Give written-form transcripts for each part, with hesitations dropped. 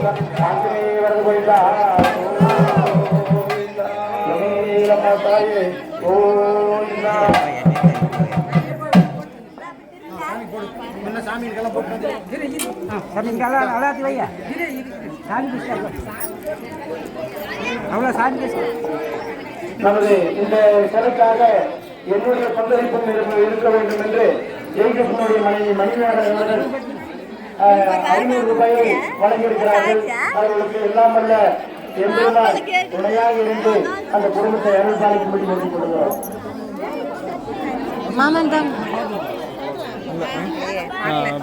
ஆஞ்சநேயர் கோயிலா தாயே கோயிலா நமது இந்த சிலைக்காக என்னுடைய பங்களிப்பும் இருக்க வேண்டும் என்று ஜெய்கிருஷ்ணனுடைய மனைவி மணிமேகலை அவர்கள் 500 ரூபாயை வழங்கியிருக்கிறார்கள். அவர்களுக்கு எல்லாம் வல்ல எம்பெருமான் துணையாக இருந்து அந்த குடும்பத்தை அருள் பாலிக்கும்படி வேண்டிக் கொள்கிறோம்.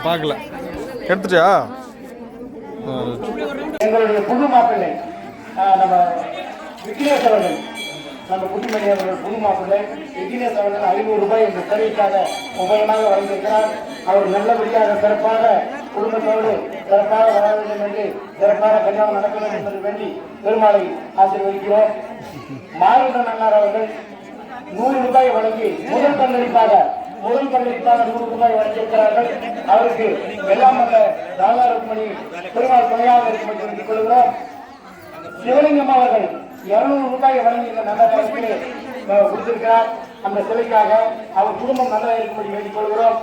பார்க்கல எடுத்துட்டியா? எங்களுடைய புது மாப்பிள்ளை நம்ம விக்னேஷ் அவர்கள், நம்ம குட்டிமணி அவர்கள் புது மாப்பிள்ளை விக்னேஷ் அவர்கள் 500 ரூபாய் இந்த சேவைக்காக உபயமாக வழங்கியிருக்கிறார். அவர் நல்லபடியாக சிறப்பாக குடும்பத்தோடு சிறப்பாக வர வேண்டும் என்று சிறப்பாக கல்யாணம் நடக்க வேண்டும் என்று வேண்டி பெருமாளை ஆசீர்வதிக்கிறோம். மாறுடன் அண்ணார் அவர்கள் 100 ரூபாய் வழங்கி முதல் பங்களிப்பாக 100 ரூபாய் வழங்கியிருக்கிறார்கள். அவருக்கு எல்லாம் அந்த தாதாரமணி பெருமாள் துணையாக இருக்கும் என்று வேண்டிக் கொள்கிறோம். சிவலிங்கம் அவர்கள் 200 ரூபாய் வழங்கி இந்த நல்ல பணிக்கு கொடுத்திருக்கிறார். அந்த சிலைக்காக அவர் குடும்பம் நல்லா இருக்கும்படி வேண்டிக் கொள்கிறோம்.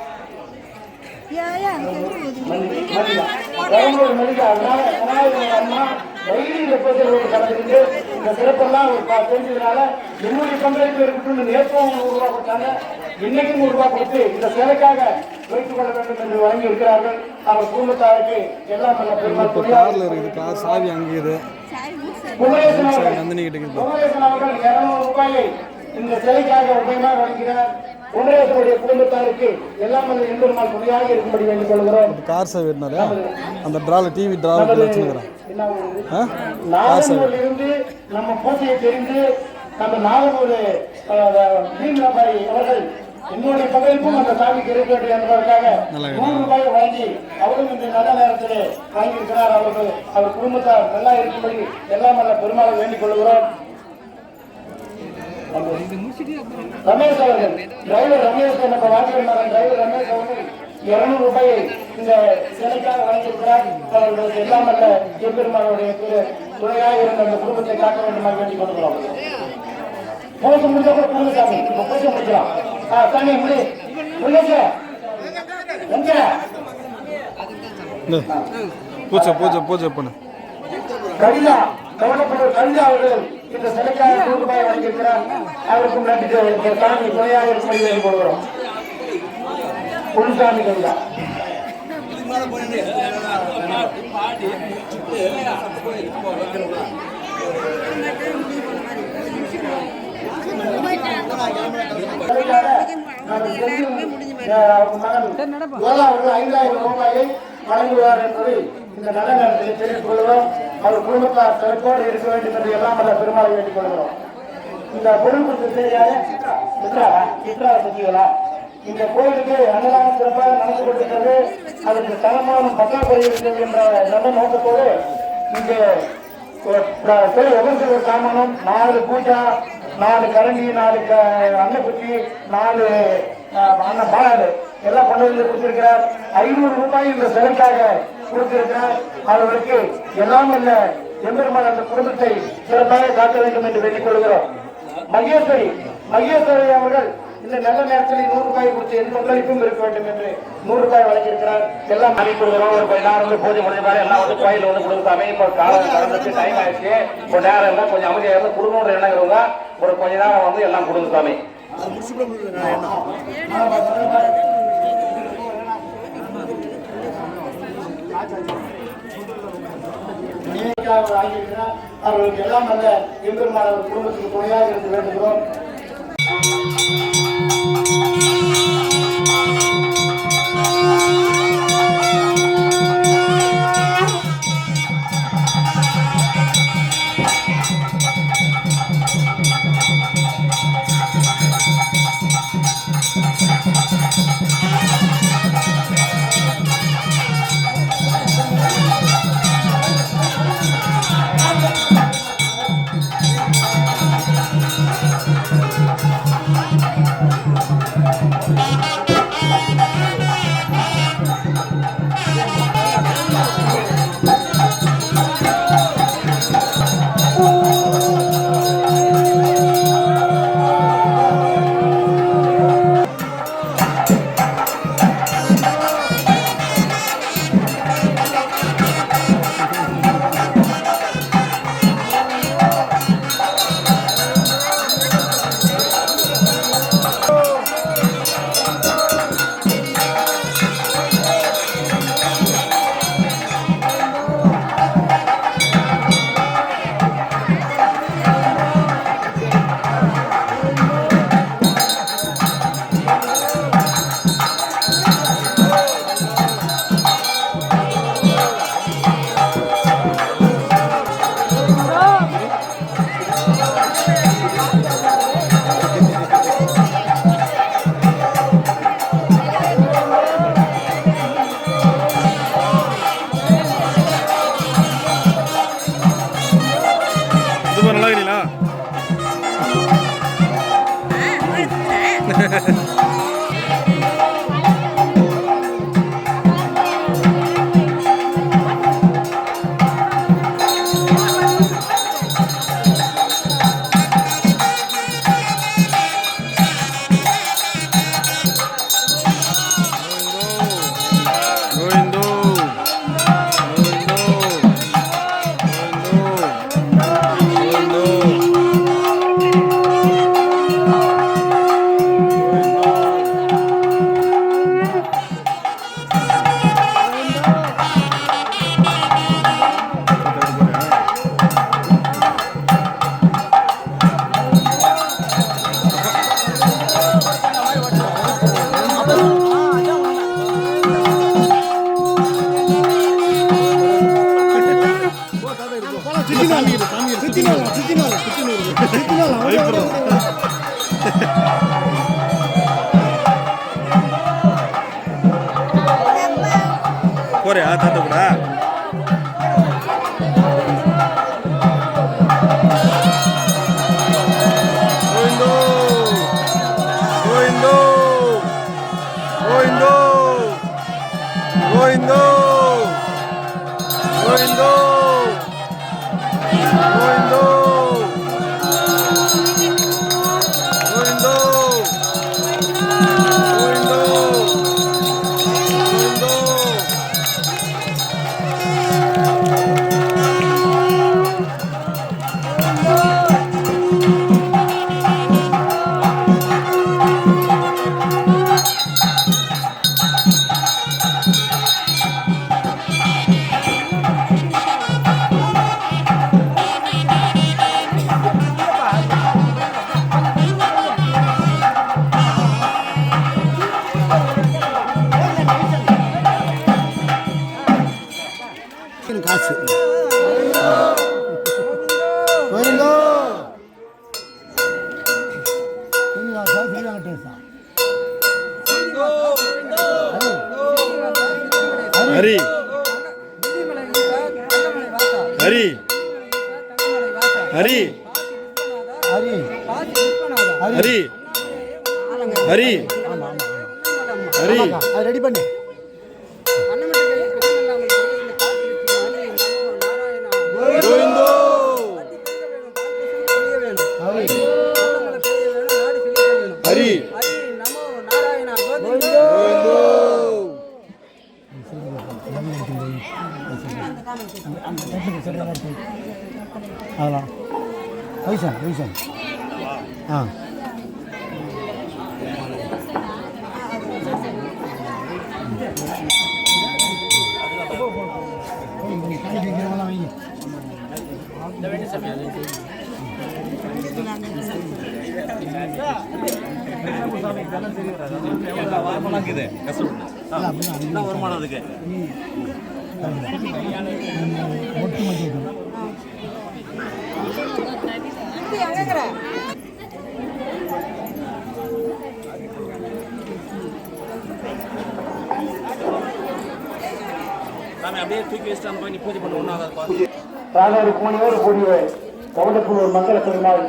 இந்த சிறப்பெல்லாம் தெரிஞ்சதுனால என்னுடைய பங்களிப்பு இருக்கட்டும். நேற்றும் 100 ரூபாய் கொடுத்தாங்க, இன்னைக்கும் 100 ரூபாய் கொடுத்து இந்த சிலைக்காக வைத்துக் கொள்ள வேண்டும் என்று வழங்கி இருக்கிறார்கள். அவர் குடும்பத்தாருக்கு எல்லாம் நல்ல பெருமாள் சாவி அங்கே குமரேசன் அவர்கள் 200 ரூபாயை இந்த சிலைக்காக உபயமாக வழங்கினார். குமரேசனுடைய குடும்பத்தாருக்கு எல்லாம் அந்த எம்பெருமாள் துணையாக இருக்கும்படி வேண்டிக் கொள்கிறோம். கார் சேவை அந்த டிரால டிவி டிரால நாகனூரில் இருந்து நம்ம பூஜையை தெரிந்து நம்ம நாகனூர் மீன்பாரி அவர்கள் என்னுடைய பங்களிப்பும் அந்த சாமிக்கு இருக்க வேண்டும் என்பதற்காக 100 ரூபாய் வழங்கி அவரும் இந்த நல்ல நேரத்தில் வாங்கியிருக்கிறார். அவர்கள் அவர் குடும்பத்தார் நல்லா இருக்கும்படி எல்லாம் நல்ல பெருமாளை வேண்டிக் கொள்கிறோம். ரமேஷ் அவர்கள் டிரைவர் ரமேஷ் நம்ம வாங்கியிருந்தார். டிரைவர் ரமேஷ் அவர்கள் 200 ரூபாயை இந்த சிலைக்காக வழங்கியிருக்கிறார். அவர்களுக்கு எல்லாம் நல்ல எம்பெருமானுடைய துணையாக இருந்த அந்த குடும்பத்தை காக்க வேண்டுமாக வேண்டிக் கொள்கிறோம். பூஜை முடிஞ்சா கூட பூஜை சாமி இப்ப பூஜை முடிக்கலாம். சாமி முடி பூஜை பூஜை பண்ணு. கவிதா கவனப்பட்ட கவிதா அவர்கள் இந்த சிலைக்காக 100 ரூபாய் வழங்கியிருக்கிறார். அவருக்கும் நன்றி சாமி துணையாக இருக்கும்படி வேண்டிக் கொள்கிறோம். புதுசாமி கவிதா அவர்கள் 5000 ரூபாயை வழங்குவார் என்பதை இந்த நல்ல நேரத்தில் தெரிவித்துக் கொள்கிறோம். அவர் குடும்பத்தார் சிறப்போடு இருக்க வேண்டும் என்று எல்லாம் அல்ல பெருமாளை வேண்டிக் கொள்கிறோம். இந்த பொருள் கொடுத்த செய்தியாக சித்ரா சசிகளா இந்த கோயிலுக்கு அன்னதானம் சிறப்பாக நடந்து கொண்டிருக்கிறது. அதற்கு தரமான பற்றாக்குறை இருக்கிறது என்ற நல்ல நோக்கத்தோடு இங்கே ஒவ்வொரு சாமானும் 4 பூஜா 4 கரண்டி 4 அன்னக்குச்சி 4 பாலாடு எல்லாம் கொண்டு வந்து கொடுத்திருக்கிறார். 500 ரூபாய் இந்த சிலைக்காக கொடுத்திருக்கிறார். அவர்களுக்கு எல்லாம் இல்ல எம்பெருமான் அந்த குடும்பத்தை சிறப்பாக காக்க வேண்டும் என்று வேண்டிக் கொள்கிறோம். மகேஸ்வரி அவர்கள் இந்த நல்ல நேரத்தில் 100 ரூபாய் கொடுத்து எந்த பங்களிப்பும் இருக்க வேண்டும் என்று 100 ரூபாய் வழங்கியிருக்கிறார். எல்லாம் அனுப்பி கொடுக்கிறோம். ஒரு கொஞ்ச நேரம் வந்து பூஜை முடிஞ்ச மாதிரி எல்லாம் வந்து கோயில் வந்து கொடுத்தாமே. இப்போ காலம் கடந்துச்சு, டைம் ஆயிடுச்சு. ஒரு நேரம் இருந்தால் கொஞ்சம் அமைதியாக இருந்து கொடுக்கணுன்ற எண்ணங்கிறவங்க ஒரு கொஞ்ச நேரம் வந்து எல்லாம் கொடுத்தாமே. அவர்களுக்கு எல்லாம் நல்ல எம்பெருமான குடும்பத்துக்கு துணையாக இருந்து வேண்டுகிறோம். போறியா தாத்தா கூட காசு ஹரி ஹரி ஹரி ஹரி ஹரி ஹரி அது ரெடி பண்ணு கோவிந்தோ ஹரி அதெல்லாம் வைசன் வைசன் ஆ வருமானம் அதுக்கு அப்படியே தூக்கி வச்சுட்டு போய் நீ பூஜை பண்ண ஒன்றாக ராணாறு கோணியோடு கூடிய கவனக்குழு மங்கள பெருமாள்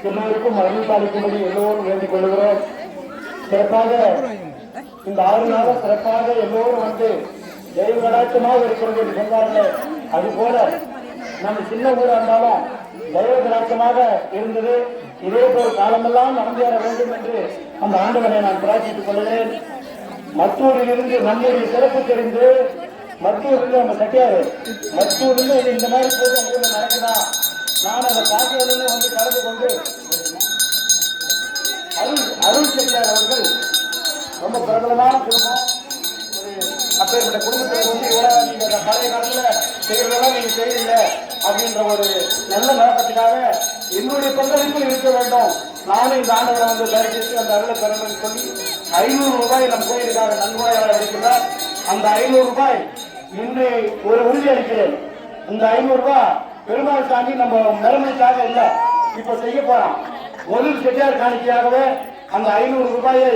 எல்லோருக்கும் அருள் பாலிக்கும்படி எல்லோரும் வேண்டிக் கொள்கிறோம். சிறப்பாக இந்த 6 நாள சிறப்பாக எல்லோரும் வந்து தெய்வ கடாட்சமாக இருக்கிறது என்று சொன்னார்கள். அதுபோல நம்ம சின்ன ஊரா இருந்தாலும் தெய்வ கடாட்சமாக இருந்தது. இதே போல் காலமெல்லாம் நடந்தேற வேண்டும் என்று அந்த ஆண்டவனை நான் பிரார்த்தித்துக் கொள்கிறேன். மற்றூரிலிருந்து நம்முடைய சிறப்பு தெரிந்து மருத்துவர்கள் நம்ம கட்டியாரு மருத்துவர்கள் இந்த மாதிரி போது உங்களுக்கு நடக்குதா, நான் அதை பார்க்கறதுல வந்து கலந்து கொண்டு அருள் செட்டியார் அவர்கள் ரொம்ப பிரபலமான குடும்பம். அப்பேற்பட்ட குடும்பத்தை வந்து நீங்க பழைய காலத்தில் செய்யறதெல்லாம் நீங்க செய்யல அப்படின்ற ஒரு நல்ல நோக்கத்துக்காக என்னுடைய பங்களிப்பு இருக்க வேண்டும். நானும் இந்த ஆண்டவரை வந்து தரிசித்து அந்த அருளை பெறணும்னு சொல்லி 500 ரூபாய் நம் கோயிலுக்காக நன்கொடையாக அளிக்கிறார். அந்த 500 ரூபாய் இன்று ஒரு உறுதி அளிக்கிறேன். இந்த 500 ரூபாய் பெருமாள் சாமி நம்ம நிலைமைக்காக இல்ல, இப்ப செய்ய போறோம். ஒரு செட்டியார் காணிக்கையாகவே அந்த 500 ரூபாயை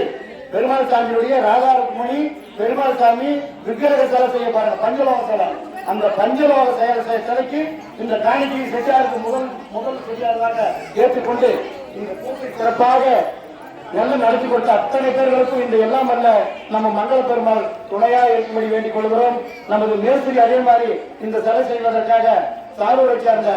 பெருமாள் சாமியுடைய ராதாருக்குமணி பெருமாள் சாமி விக்கிரக சிலை செய்ய பாருங்க, பஞ்சலோக சிலை. அந்த பஞ்சலோக சிலைக்கு இந்த காணிக்கை செட்டியாருக்கு முதல் செட்டியாராக ஏற்றுக்கொண்டு இந்த பூஜை சிறப்பாக நல்ல நடத்தி கொடுத்த அத்தனை பேர்களுக்கும் இந்த எல்லாம் அல்ல நம்ம மங்கள பெருமாள் துணையா இருக்கும்படி வேண்டிக் கொள்கிறோம். நமது மேஸ்திரி அதே மாதிரி இந்த சிலை செய்வதற்காக சாரூரை சேர்ந்த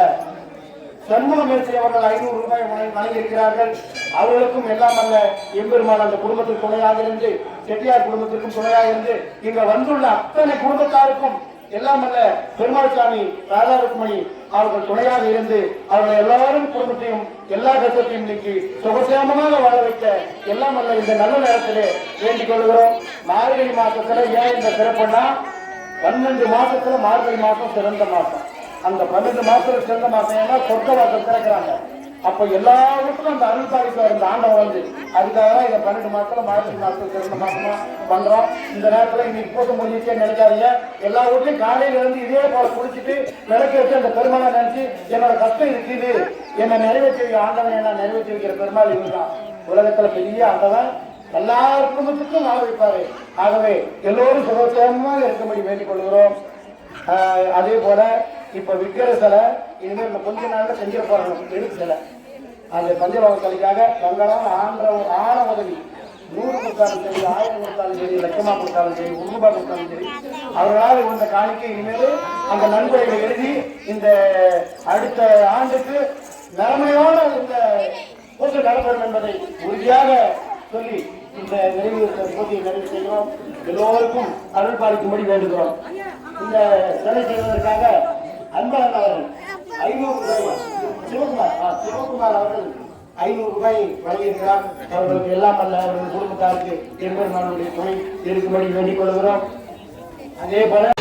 சண்முக மேஸ்திரி அவர்கள் 500 ரூபாய் வழங்கியிருக்கிறார்கள். அவர்களுக்கும் எல்லாம் அல்ல எம்பெருமான் அந்த குடும்பத்திற்கு துணையாக இருந்து, செட்டியார் குடும்பத்திற்கும் துணையாக இருந்து, இங்க வந்துள்ள அத்தனை குடும்பத்தாருக்கும் எல்லாம் அல்ல பெருமாள் சாமி ராதாருக்குமணி அவர்கள் துணையாக இருந்து அவர்கள் எல்லாரும் குடும்பத்தையும் எல்லா கஷ்டத்தையும் நீக்கி சுகசேமமாக வாழ வைக்க எல்லாம் அல்ல இந்த நல்ல நேரத்திலே வேண்டிக் கொள்கிறோம். மார்கழி மாசத்துல ஏன் இந்த சிறப்புன்னா 12 மாசத்துல மார்கழி மாசம் சிறந்த மாசம். அந்த 12 மாசத்துல சிறந்த மாசம் ஏன்னா சொர்க்க வாசல் திறக்கிறாங்க. அப்ப எல்லாருக்கும் அந்த அருள் பாலிப்பார் இந்த ஆண்டவன் வந்து அதுக்காக தான் இதை 12 மாசத்துல மார்கழி மாசத்துல சிறந்த மாசமா பண்றோம். இந்த நேரத்துல இன்னைக்கு போட்டு முடிச்சே நினைக்காதீங்க. எல்லா வீட்லயும் காலையில இருந்து இதே போல குடிச்சிட்டு விளக்கு வச்சு அந்த பெருமாளை நினைச்சு என்னோட கஷ்டம் இருக்குது என்னை நிறைவேற்றி ஆண்டவன் என்ன நிறைவேற்றி வைக்கிற பெருமாள் இவர்தான். உலகத்துல பெரிய ஆண்டவன் எல்லா குடும்பத்துக்கும் வாழ வைப்பாரு. ஆகவே எல்லோரும் சுகசேமமாக இருக்கும்படி வேண்டிக் கொள்கிறோம். அதே போல இப்ப விக்கிர சிலை இனிமேல் கொஞ்ச நாள்ல செஞ்சிட போறாங்க. எடுத்து சிலை அந்த பஞ்சலோக சிலைக்காக கங்கணம் ஆன உதவி 100 கொடுத்தாலும் சரி, 1000 கொடுத்தாலும் சரி, லட்சமா கொடுத்தாலும் சரி, 1 ரூபாய் கொடுத்தாலும் சரி, அவர்களால் இந்த காணிக்கை இனிமேல் அந்த நன்கொடைகளை எழுதி இந்த அடுத்த ஆண்டுக்கு நிலைமையோட இந்த பூஜை நடைபெறும் என்பதை உறுதியாக சொல்லி இந்த போட்டியை நிறைவு செய்கிறோம். எல்லோருக்கும் அருள் பாலிக்கும்படி வேண்டுகிறோம். இந்த சிலை செய்வதற்காக அன்பழகன் அவர்கள் 500 ரூபாய், சிவகுமார் அவர்கள் 500 ரூபாய் வழங்கியிருக்கிறார். அவர்களுக்கு எல்லாம் அல்ல அவர்கள் குடும்பத்தாருக்கு எம்பெருமானுடைய துணை இருக்கும்படி வேண்டிக் கொள்கிறோம். அதே போல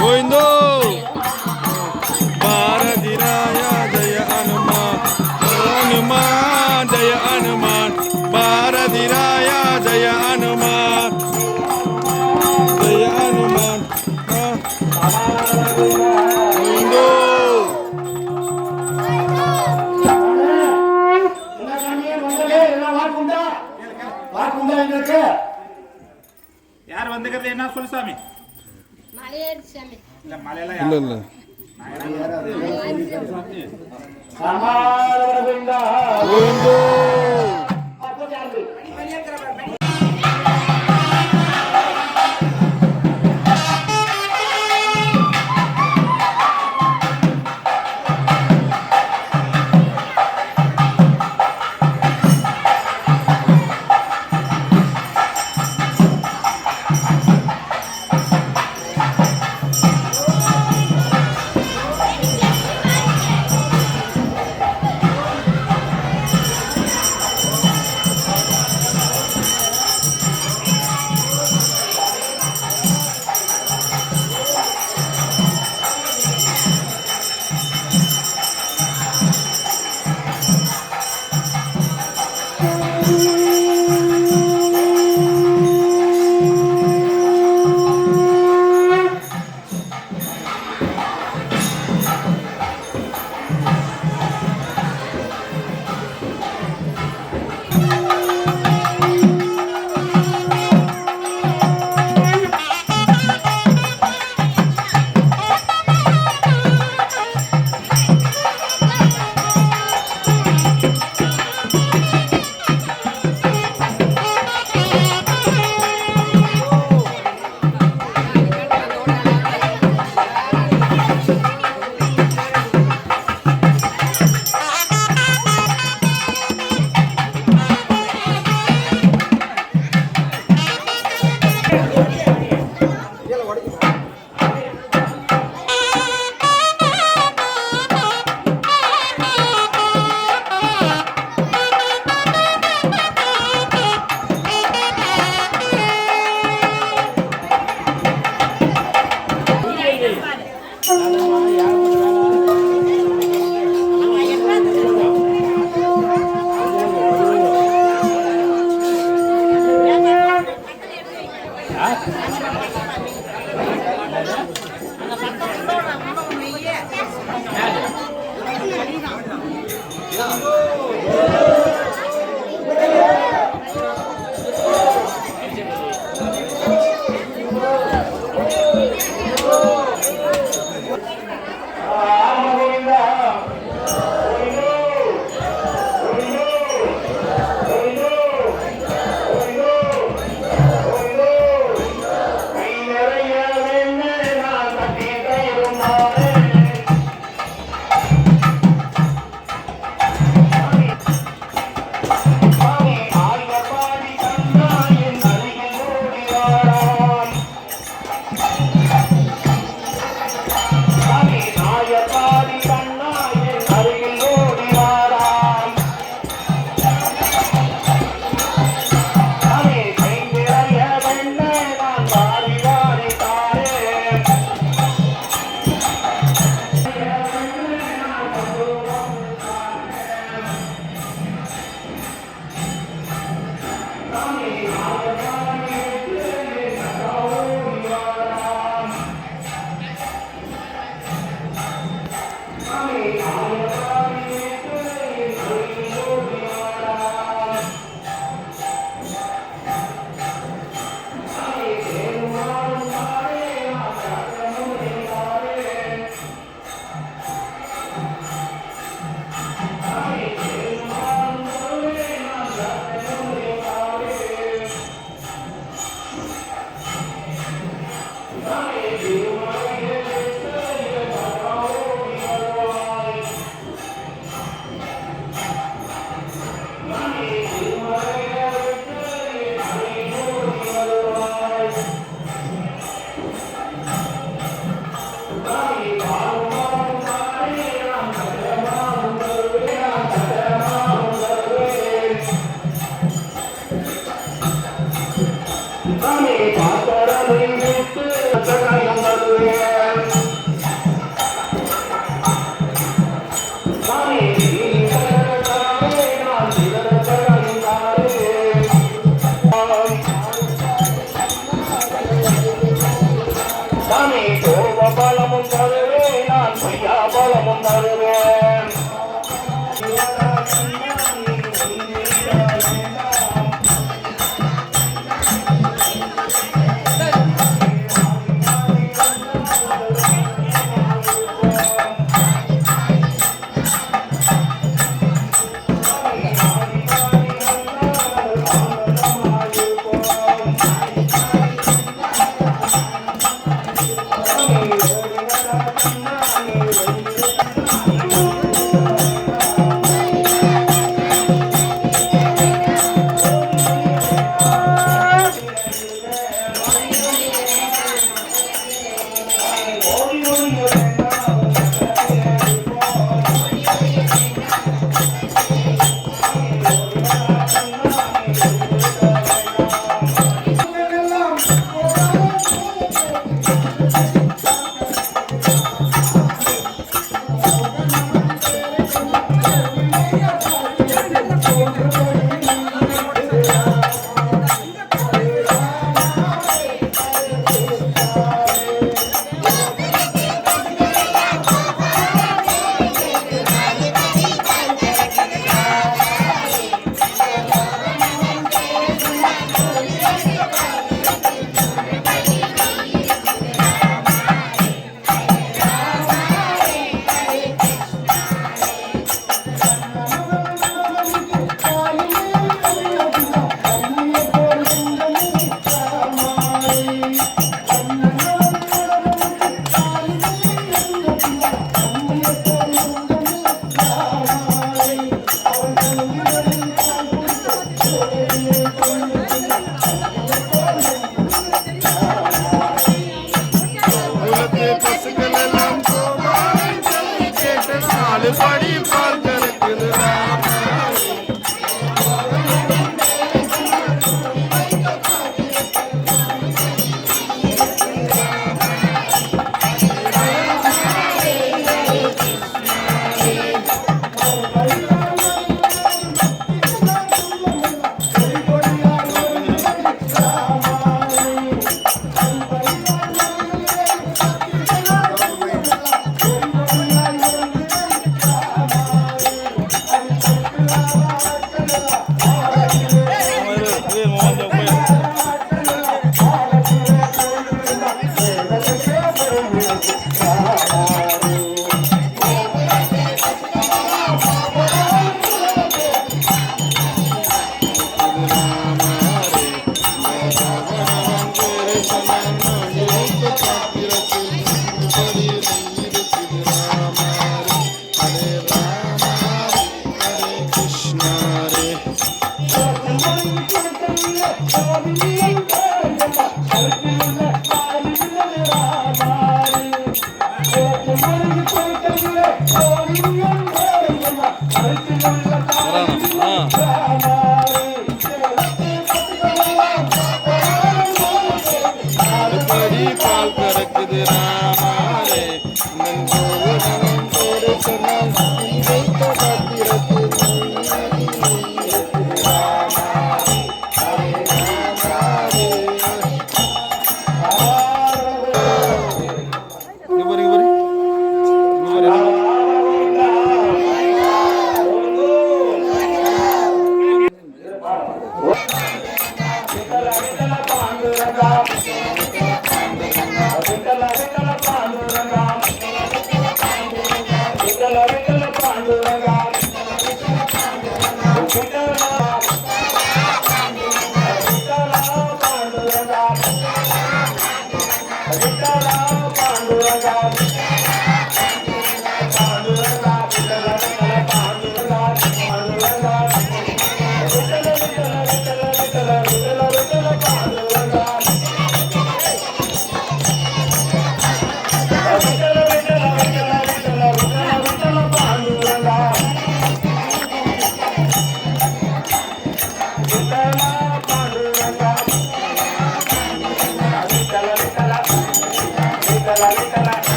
गोविंदो भारतीराय जय हनुमान हनुमान जय हनुमान भारतीराय जय हनुमान गोविंदो யார் வந்துக்கிறது என்ன சொல்லு சாமி. இல்ல மலையெல்லாம் இல்ல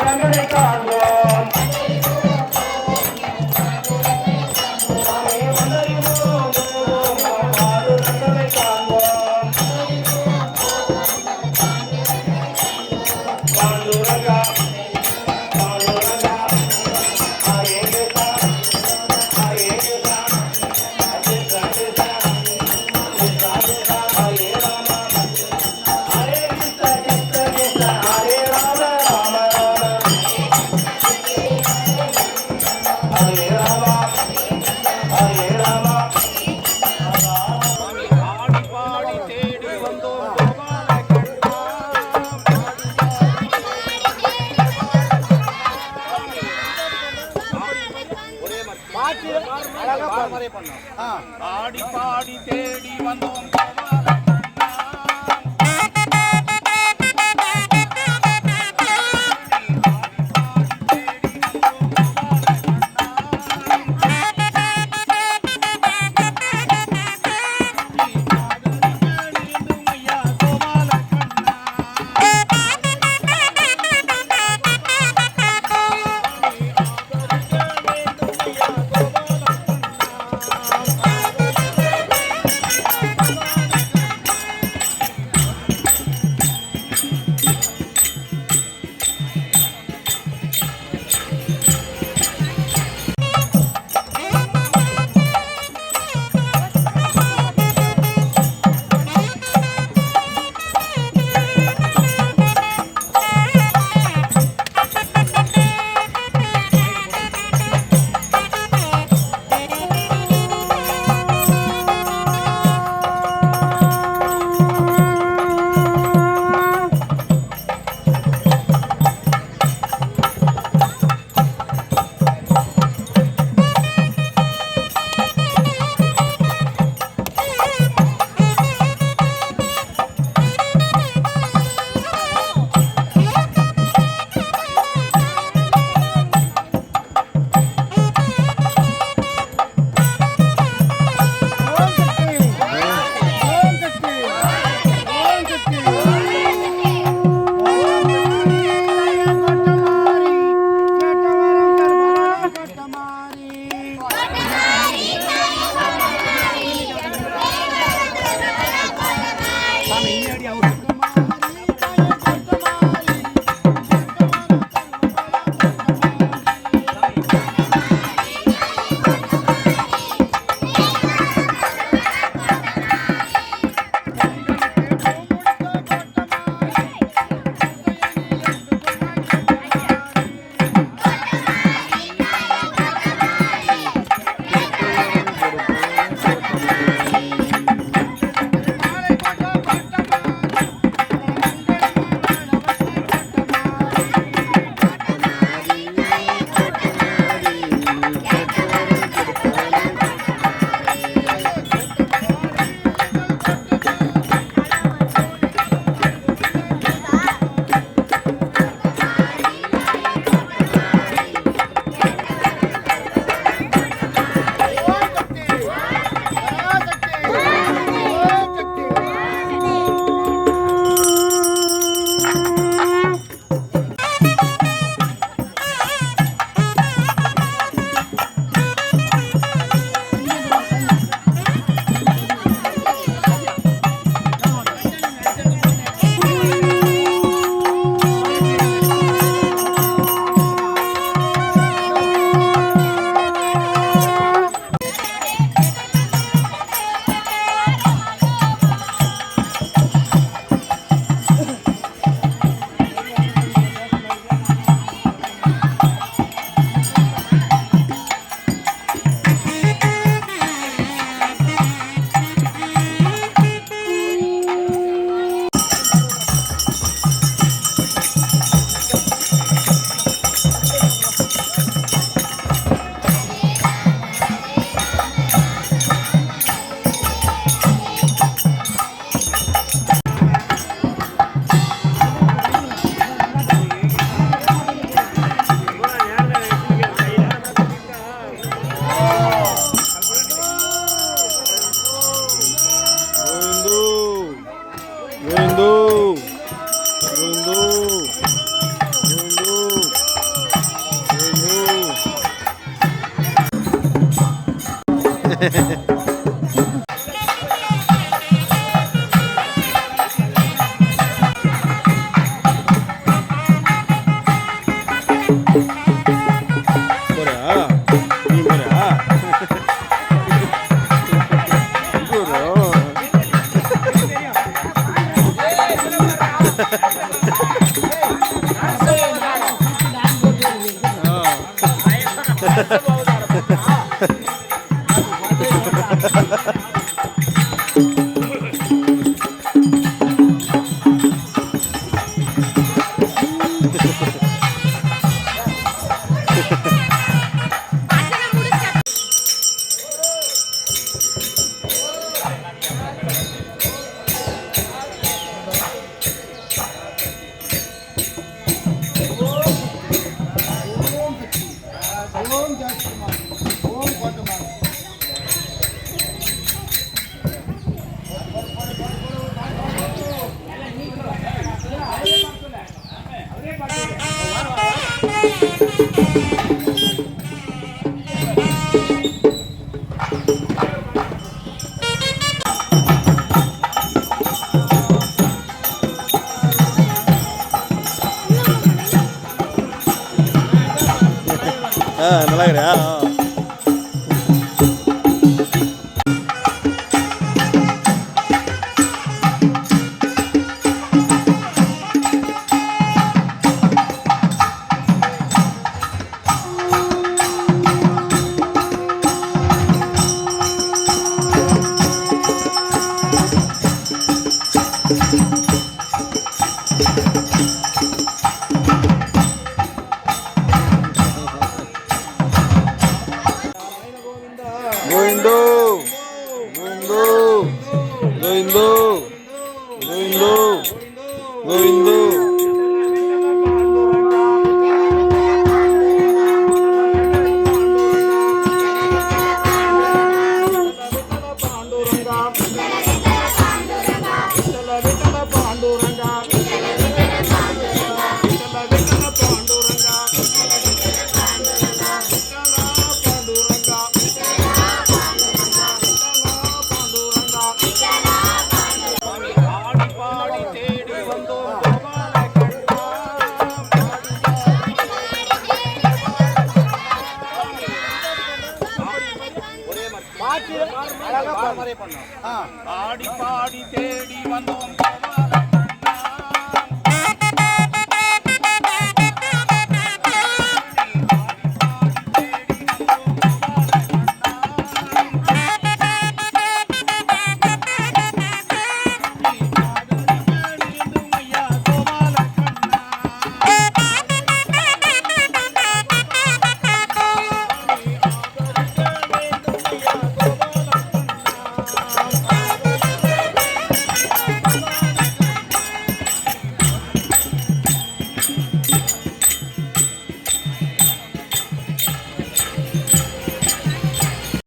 ரங்கனை காண்போம் சாமி வந்தறிவோம் ஆறுரங்கனை காண்போம் பாண்டுரங்கா பாண்டுரங்கா ஹரே கிருஷ்ணா ஹரே கிருஷ்ணா கிருஷ்ணா கிருஷ்ணா கிருஷ்ணா கிருஷ்ணா ஹரே ராம ஹரே கிருஷ்ணா கிருஷ்ணா கிருஷ்ணா ஹரே ராம ராம ராம ஹரே ராம ஹரே ராம ஆடி பாடி தேடி வந்தோம் கோபால கண்ணா. ஆடி பாடி தேடி வந்தோம் கோபால கண்ணா. போறியா நீ போறியா நல்லா இருக்கிறியா Goindo, Goindo, Goindo, Goindo, Goindo. ஆடி பாடி தேடி வந்தோம்